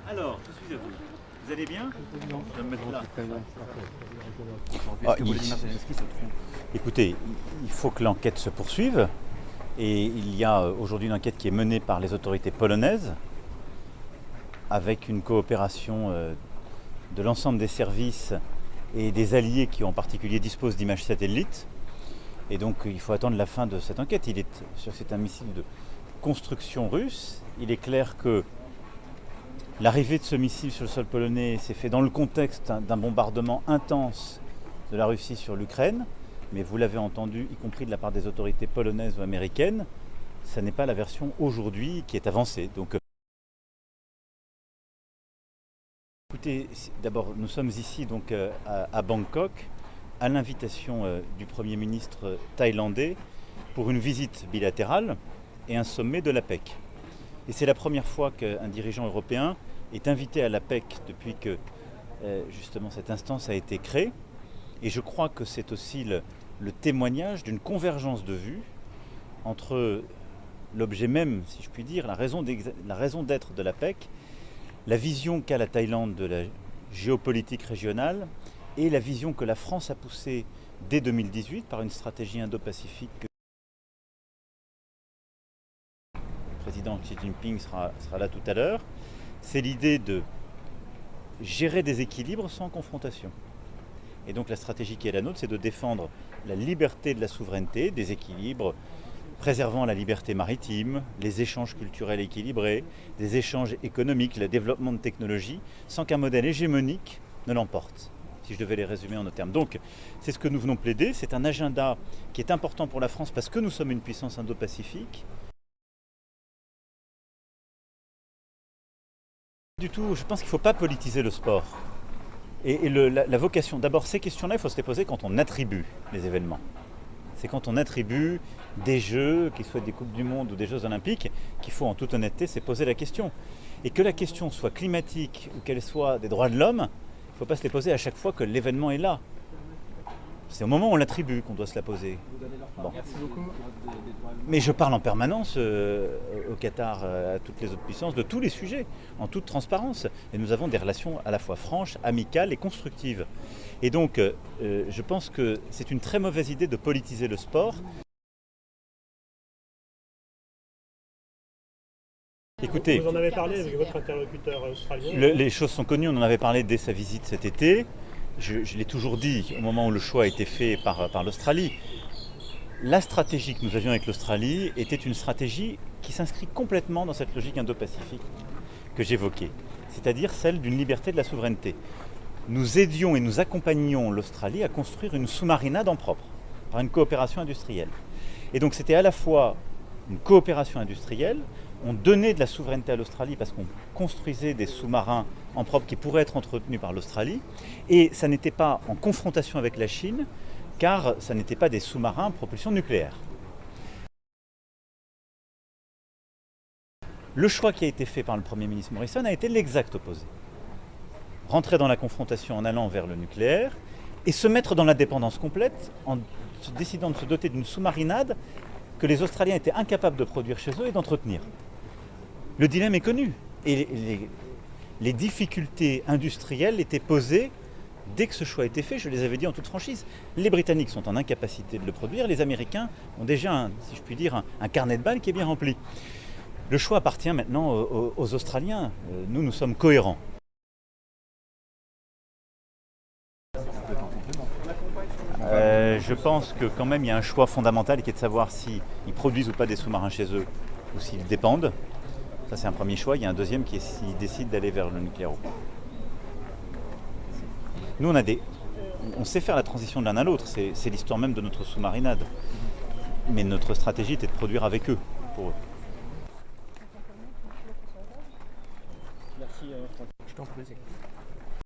Alors, je suis à vous. Vous allez bien? Je vais me mettre là. Écoutez, il faut que l'enquête se poursuive et il y a aujourd'hui une enquête qui est menée par les autorités polonaises avec une coopération de l'ensemble des services et des alliés qui en particulier disposent d'images satellites. Et donc il faut attendre la fin de cette enquête. C'est un missile de construction russe. Il est clair que l'arrivée de ce missile sur le sol polonais s'est fait dans le contexte d'un bombardement intense de la Russie sur l'Ukraine. Mais vous l'avez entendu, y compris de la part des autorités polonaises ou américaines, ça n'est pas la version aujourd'hui qui est avancée. Donc, écoutez, d'abord, nous sommes ici donc à Bangkok, à l'invitation du Premier ministre thaïlandais pour une visite bilatérale et un sommet de l'APEC. Et c'est la première fois qu'un dirigeant européen est invité à l'APEC depuis que justement cette instance a été créée. Et je crois que c'est aussi le témoignage d'une convergence de vues entre l'objet même, si je puis dire, la raison d'être de l'APEC, la vision qu'a la Thaïlande de la géopolitique régionale et la vision que la France a poussée dès 2018 par une stratégie indo-pacifique. Le président Xi Jinping sera là tout à l'heure. C'est l'idée de gérer des équilibres sans confrontation. Et donc la stratégie qui est la nôtre, c'est de défendre la liberté de la souveraineté, des équilibres préservant la liberté maritime, les échanges culturels équilibrés, des échanges économiques, le développement de technologies, sans qu'un modèle hégémonique ne l'emporte, si je devais les résumer en nos termes. Donc c'est ce que nous venons plaider, c'est un agenda qui est important pour la France parce que nous sommes une puissance indo-pacifique. Du tout, je pense qu'il ne faut pas politiser le sport. Et la vocation, d'abord ces questions-là, il faut se les poser quand on attribue les événements. C'est quand on attribue des jeux, qu'ils soient des Coupes du Monde ou des Jeux Olympiques, qu'il faut en toute honnêteté se poser la question. Et que la question soit climatique ou qu'elle soit des droits de l'homme, il ne faut pas se les poser à chaque fois que l'événement est là. C'est au moment où on l'attribue qu'on doit se la poser. Bon. Merci beaucoup. Mais je parle en permanence au Qatar, à toutes les autres puissances, de tous les sujets, en toute transparence. Et nous avons des relations à la fois franches, amicales et constructives. Et donc, je pense que c'est une très mauvaise idée de politiser le sport. Écoutez, vous en avez parlé avec votre interlocuteur australien. Les choses sont connues, on en avait parlé dès sa visite cet été. Je l'ai toujours dit au moment où le choix a été fait par l'Australie. La stratégie que nous avions avec l'Australie était une stratégie qui s'inscrit complètement dans cette logique indo-pacifique que j'évoquais, c'est-à-dire celle d'une liberté de la souveraineté. Nous aidions et nous accompagnions l'Australie à construire une sous-marinade en propre, par une coopération industrielle. Et donc c'était à la fois une coopération industrielle, on donnait de la souveraineté à l'Australie parce qu'on construisait des sous-marins en propre qui pourraient être entretenus par l'Australie, et ça n'était pas en confrontation avec la Chine, car ça n'était pas des sous-marins à propulsion nucléaire. Le choix qui a été fait par le Premier ministre Morrison a été l'exact opposé. Rentrer dans la confrontation en allant vers le nucléaire et se mettre dans la dépendance complète en décidant de se doter d'une sous-marinade que les Australiens étaient incapables de produire chez eux et d'entretenir. Le dilemme est connu et les difficultés industrielles étaient posées dès que ce choix a été fait, je les avais dit en toute franchise. Les Britanniques sont en incapacité de le produire, les Américains ont déjà, si je puis dire, un carnet de balles qui est bien rempli. Le choix appartient maintenant aux Australiens. Nous sommes cohérents. Je pense que quand même il y a un choix fondamental qui est de savoir s'ils produisent ou pas des sous-marins chez eux ou s'ils dépendent. Ça c'est un premier choix. Il y a un deuxième qui est s'ils décident d'aller vers le nucléaire ou pas. Nous on sait faire la transition de l'un à l'autre, c'est l'histoire même de notre sous-marinade. Mais notre stratégie était de produire avec eux, pour eux. Merci. Je t'en prie.